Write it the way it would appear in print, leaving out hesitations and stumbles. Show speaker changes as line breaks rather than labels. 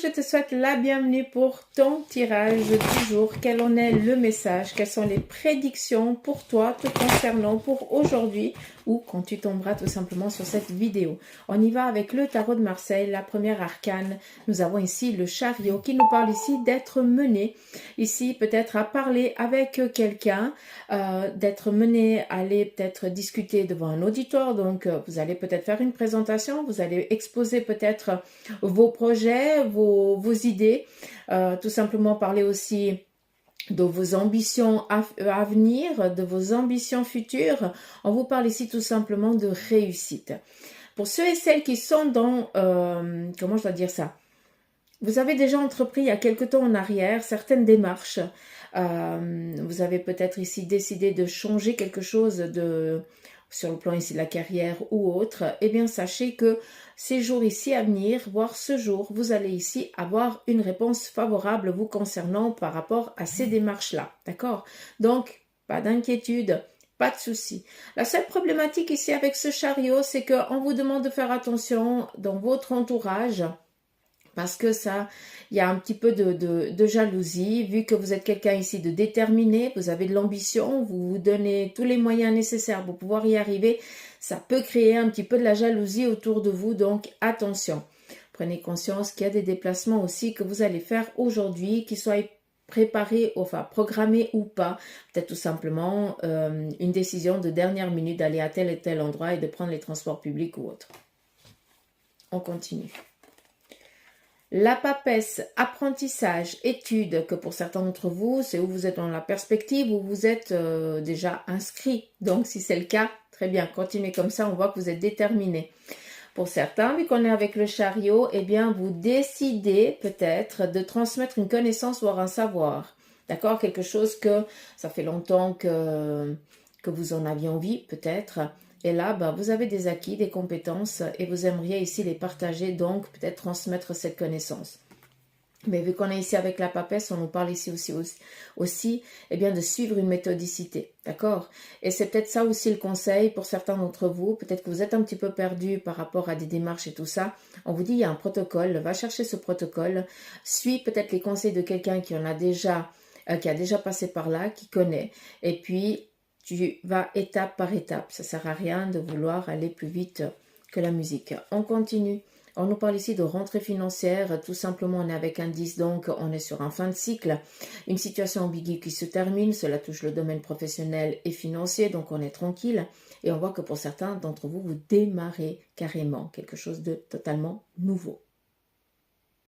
je te souhaite la bienvenue pour ton tirage du jour. Quel en est le message? Quelles sont les prédictions pour toi te concernant pour aujourd'hui ou quand tu tomberas tout simplement sur cette vidéo? On y va avec le tarot de Marseille, la première arcane. Nous avons ici le chariot qui nous parle ici d'être mené, ici peut-être à parler avec quelqu'un, d'être mené à aller peut-être discuter devant un auditoire. Donc vous allez peut-être faire une présentation, vous allez exposer peut-être vos projets, vos idées, tout simplement parler aussi de vos ambitions à venir, de vos ambitions futures. On vous parle ici tout simplement de réussite. Pour ceux et celles qui sont dans, comment je dois dire ça? Vous avez déjà entrepris il y a quelque temps en arrière certaines démarches. Vous avez peut-être ici décidé de changer quelque chose sur le plan ici de la carrière ou autre. Eh bien, sachez que ces jours ici à venir, voire ce jour, vous allez ici avoir une réponse favorable vous concernant par rapport à ces démarches-là. D'accord? Donc, pas d'inquiétude. Pas de souci. La seule problématique ici avec ce chariot, c'est qu'on vous demande de faire attention dans votre entourage. Parce que ça, il y a un petit peu de jalousie, vu que vous êtes quelqu'un ici de déterminé, vous avez de l'ambition, vous vous donnez tous les moyens nécessaires pour pouvoir y arriver, ça peut créer un petit peu de la jalousie autour de vous, donc attention. Prenez conscience qu'il y a des déplacements aussi que vous allez faire aujourd'hui, qu'ils soient préparés, enfin programmés ou pas, peut-être tout simplement une décision de dernière minute d'aller à tel et tel endroit et de prendre les transports publics ou autre. On continue. La papesse, apprentissage, études, que pour certains d'entre vous, c'est où vous êtes dans la perspective, où vous êtes déjà inscrit. Donc, si c'est le cas, très bien, continuez comme ça, on voit que vous êtes déterminé. Pour certains, vu qu'on est avec le chariot, eh bien, vous décidez peut-être de transmettre une connaissance, voire un savoir. D'accord? Quelque chose que ça fait longtemps que vous en aviez envie, peut-être. Et là, vous avez des acquis, des compétences et vous aimeriez ici les partager, donc peut-être transmettre cette connaissance. Mais vu qu'on est ici avec la papesse, on nous parle ici aussi eh bien, de suivre une méthodicité, d'accord? Et c'est peut-être ça aussi le conseil pour certains d'entre vous. Peut-être que vous êtes un petit peu perdu par rapport à des démarches et tout ça. On vous dit, il y a un protocole, va chercher ce protocole, suis peut-être les conseils de quelqu'un qui a déjà passé par là, qui connaît, et puis tu vas étape par étape. Ça ne sert à rien de vouloir aller plus vite que la musique. On continue. On nous parle ici de rentrée financière. Tout simplement, on est avec un 10, donc on est sur un fin de cycle. Une situation ambiguë qui se termine. Cela touche le domaine professionnel et financier, donc on est tranquille. Et on voit que pour certains d'entre vous, vous démarrez carrément quelque chose de totalement nouveau.